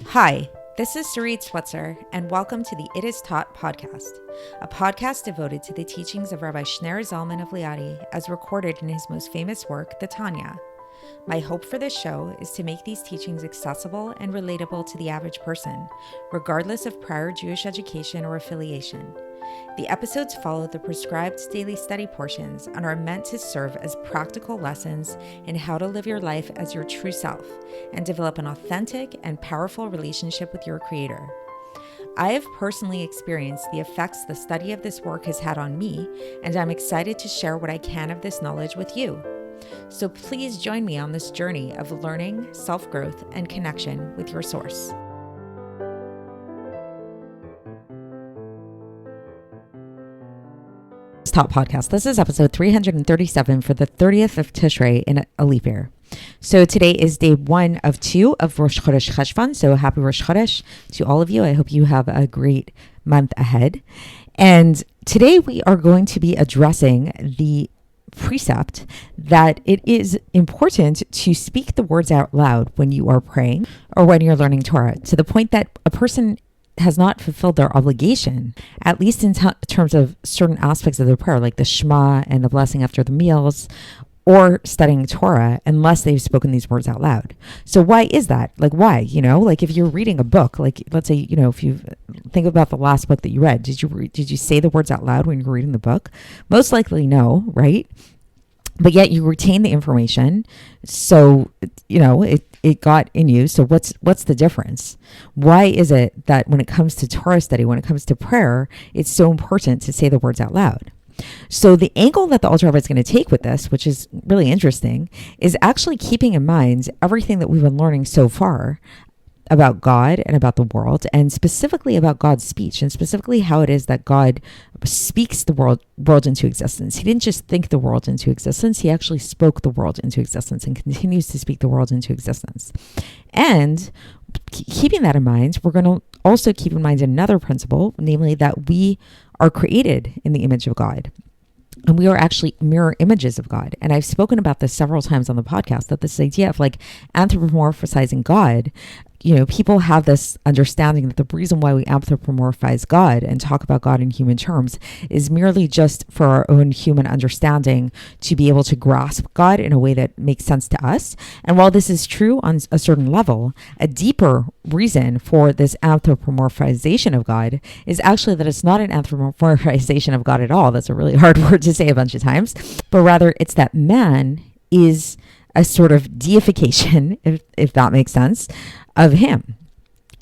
Hi, this is Sarit Switzer, and welcome to the It Is Taught podcast, a podcast devoted to the teachings of Rabbi Shneur Zalman of Liadi as recorded in his most famous work, the Tanya. My hope for this show is to make these teachings accessible and relatable to the average person, regardless of prior Jewish education or affiliation. The episodes follow the prescribed daily study portions and are meant to serve as practical lessons in how to live your life as your true self and develop an authentic and powerful relationship with your Creator. I have personally experienced the effects the study of this work has had on me, and I'm excited to share what I can of this knowledge with you. So please join me on this journey of learning, self-growth, and connection with your source. Top podcast. This is episode 337 for the 30th of Tishrei in a leap year. So today is day 1 of 2 of Rosh Chodesh Cheshvan. So happy Rosh Chodesh to all of you. I hope you have a great month ahead. And today we are going to be addressing the precept that it is important to speak the words out loud when you are praying or when you're learning Torah, to the point that a person has not fulfilled their obligation, at least in terms of certain aspects of the prayer, like the Shema and the blessing after the meals, or studying Torah, unless they've spoken these words out loud. So why is that? Like, why? Like if you're reading a book, like let's say, if you think about the last book that you read, did you say the words out loud when you were reading the book? Most likely no, right? But yet you retain the information. So, it got in you. So what's the difference? Why is it that when it comes to Torah study, when it comes to prayer, it's so important to say the words out loud? So the angle that the Alter Rebbe is going to take with this, which is really interesting, is actually keeping in mind everything that we've been learning so far about God and about the world, and specifically about God's speech, and specifically how it is that God speaks the world into existence. He didn't just think the world into existence, he actually spoke the world into existence and continues to speak the world into existence. And keeping that in mind, we're going to also keep in mind another principle, namely that we are created in the image of God. And we are actually mirror images of God. And I've spoken about this several times on the podcast, that this idea of like anthropomorphizing God, people have this understanding that the reason why we anthropomorphize God and talk about God in human terms is merely just for our own human understanding, to be able to grasp God in a way that makes sense to us. And while this is true on a certain level, a deeper reason for this anthropomorphization of God is actually that it's not an anthropomorphization of God at all. That's a really hard word to say a bunch of times, but rather it's that man is a sort of deification, if that makes sense, of him.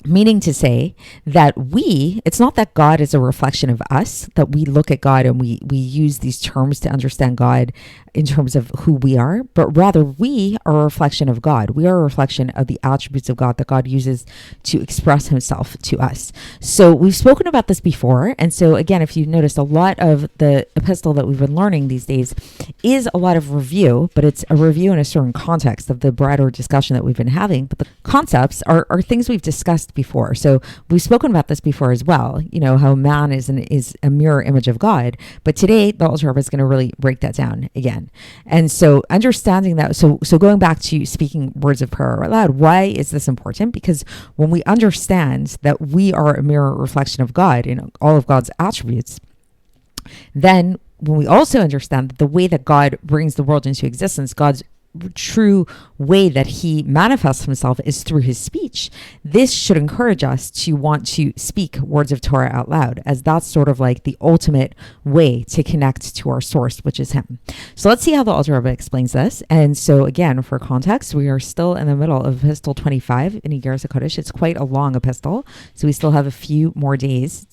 Meaning to say that it's not that God is a reflection of us, that we look at God and we use these terms to understand God in terms of who we are, but rather we are a reflection of God. We are a reflection of the attributes of God that God uses to express himself to us. So we've spoken about this before. And so again, if you've noticed, a lot of the epistle that we've been learning these days is a lot of review, but it's a review in a certain context of the broader discussion that we've been having. But the concepts are things we've discussed before. So we've spoken about this before as well, how man is a mirror image of God. But today, the Alter Rebbe is going to really break that down again. And so understanding that, so going back to speaking words of prayer out loud, why is this important? Because when we understand that we are a mirror reflection of God in all of God's attributes, then when we also understand that the way that God brings the world into existence, God's true way that he manifests himself is through his speech, this should encourage us to want to speak words of Torah out loud, as that's sort of like the ultimate way to connect to our source, which is him. So let's see how the Alter Rebbe explains this. And so again, for context, we are still in the middle of Epsistle 25 in Iggeres HaKodesh. It's quite a long epistle, so we still have a few more days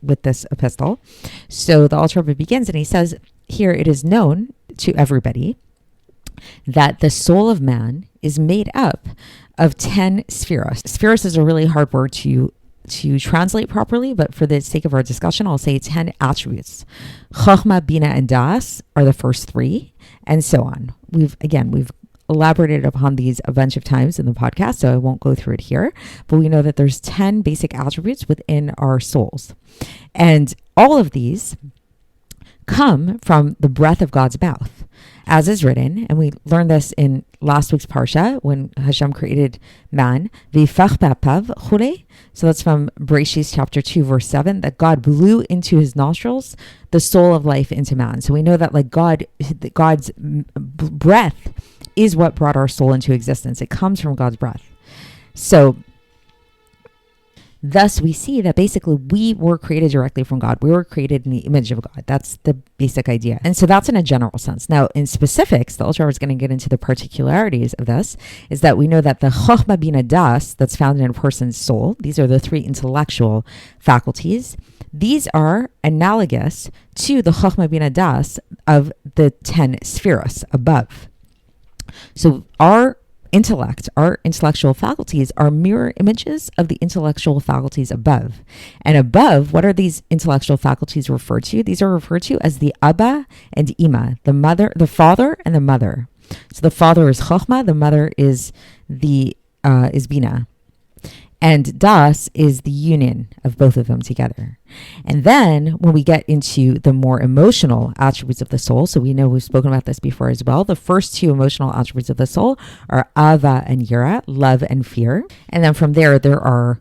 with this epistle. So the Alter Rebbe begins and he says, here it is known to everybody that the soul of man is made up of 10 spheros. Spheros is a really hard word to translate properly, but for the sake of our discussion, I'll say 10 attributes. Chochmah, Bina, and Das are the first 3, and so on. We've elaborated upon these a bunch of times in the podcast, so I won't go through it here, but we know that there's 10 basic attributes within our souls. And all of these come from the breath of God's mouth. as is written, and we learned this in last week's Parsha when Hashem created man, v'yifach b'apav chulei. So that's from Bereshis chapter 2, verse 7, that God blew into his nostrils the soul of life into man. So we know that like God's breath is what brought our soul into existence. It comes from God's breath. So thus, we see that basically we were created directly from God. We were created in the image of God. That's the basic idea. And so that's in a general sense. Now, in specifics, the Alter Rebbe is going to get into the particularities of this, is that we know that the Chochmah Bina Das that's found in a person's soul, these are the three intellectual faculties, these are analogous to the Chochmah Bina Das of the 10 spheros above. So our intellectual faculties are mirror images of the intellectual faculties above. And above, what are these intellectual faculties referred to? These are referred to as the Abba and Ima, the father and the mother. So the father is Chochmah, the mother is Bina. And Das is the union of both of them together. And then when we get into the more emotional attributes of the soul, so we know we've spoken about this before as well, the first two emotional attributes of the soul are Ava and Yira, love and fear. And then from there are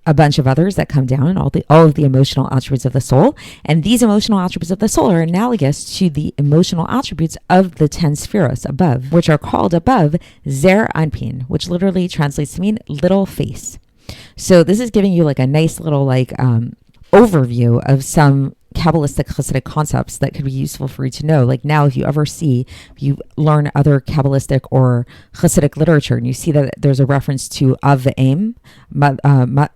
a bunch of others that come down, all of the emotional attributes of the soul. And these emotional attributes of the soul are analogous to the emotional attributes of the 10 spheros above, which are called above Zer Anpin, which literally translates to mean little face. So this is giving you like a nice little overview of some Kabbalistic Hasidic concepts that could be useful for you to know. Like now, if you learn other Kabbalistic or Hasidic literature and you see that there's a reference to Av ve'em,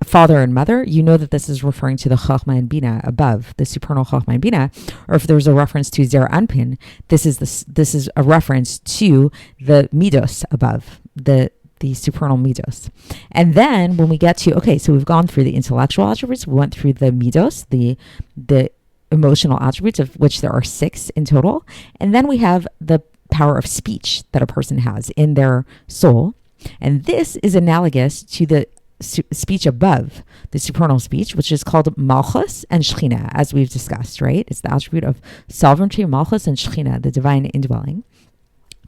father and mother, you know that this is referring to the Chochmah and Bina above, the supernal Chochmah and Bina. Or if there's a reference to Zer Anpin, this is a reference to the Midos above, the supernal midos. And then when we get to, so we've gone through the intellectual attributes, we went through the midos, the emotional attributes, of which there are 6 in total. And then we have the power of speech that a person has in their soul. And this is analogous to the speech above, the supernal speech, which is called Malchus and Shechina, as we've discussed, right? It's the attribute of sovereignty, Malchus, and Shechina, the divine indwelling.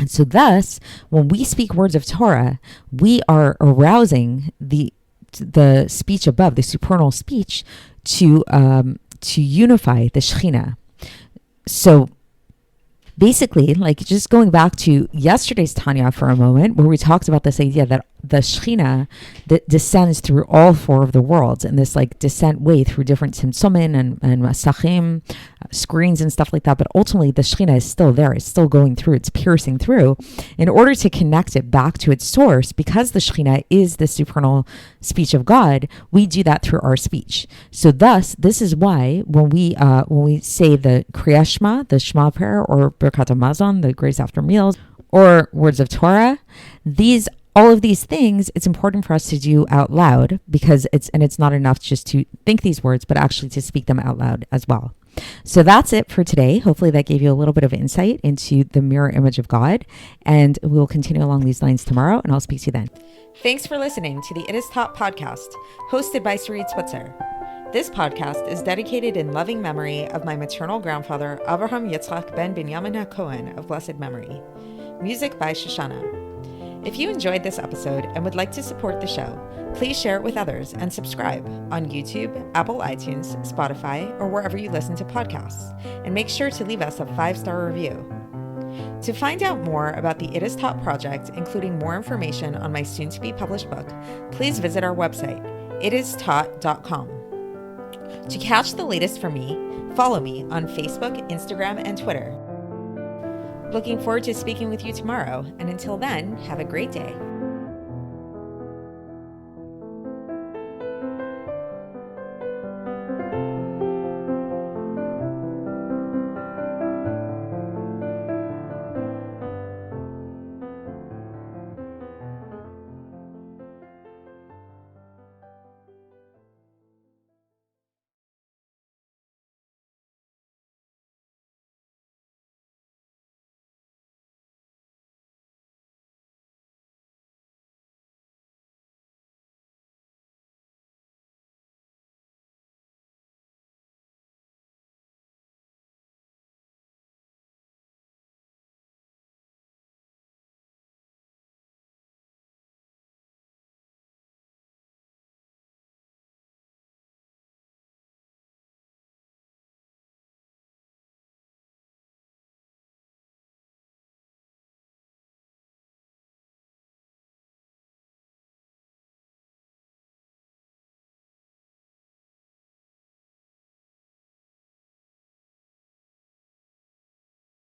And so thus, when we speak words of Torah, we are arousing the speech above, the supernal speech, to unify the Shekhinah. So basically, like just going back to yesterday's Tanya for a moment, where we talked about this idea that the Shekhinah that descends through all 4 of the worlds in this like descent way through different Tzimtzumim and Masachim, screens and stuff like that. But ultimately the Shekhinah is still there. It's still going through. It's piercing through in order to connect it back to its source. Because the Shekhinah is the supernal speech of God, we do that through our speech. So thus, this is why when we say the Kriyat Shema, the Shema prayer, or Birkat HaMazon, the grace after meals, or words of Torah, all of these things, it's important for us to do out loud because it's not enough just to think these words, but actually to speak them out loud as well. So that's it for today. Hopefully that gave you a little bit of insight into the mirror image of God, and we'll continue along these lines tomorrow, and I'll speak to you then. Thanks for listening to the It Is Taught podcast, hosted by Sarit Switzer. This podcast is dedicated in loving memory of my maternal grandfather, Avraham Yitzchak ben Binyamin HaKohen of blessed memory. Music by Shoshana. If you enjoyed this episode and would like to support the show, please share it with others and subscribe on YouTube, Apple iTunes, Spotify, or wherever you listen to podcasts. And make sure to leave us a 5-star review. To find out more about the It Is Taught project, including more information on my soon-to-be published book, please visit our website, itistaught.com. To catch the latest from me, follow me on Facebook, Instagram, and Twitter. Looking forward to speaking with you tomorrow, and until then, have a great day.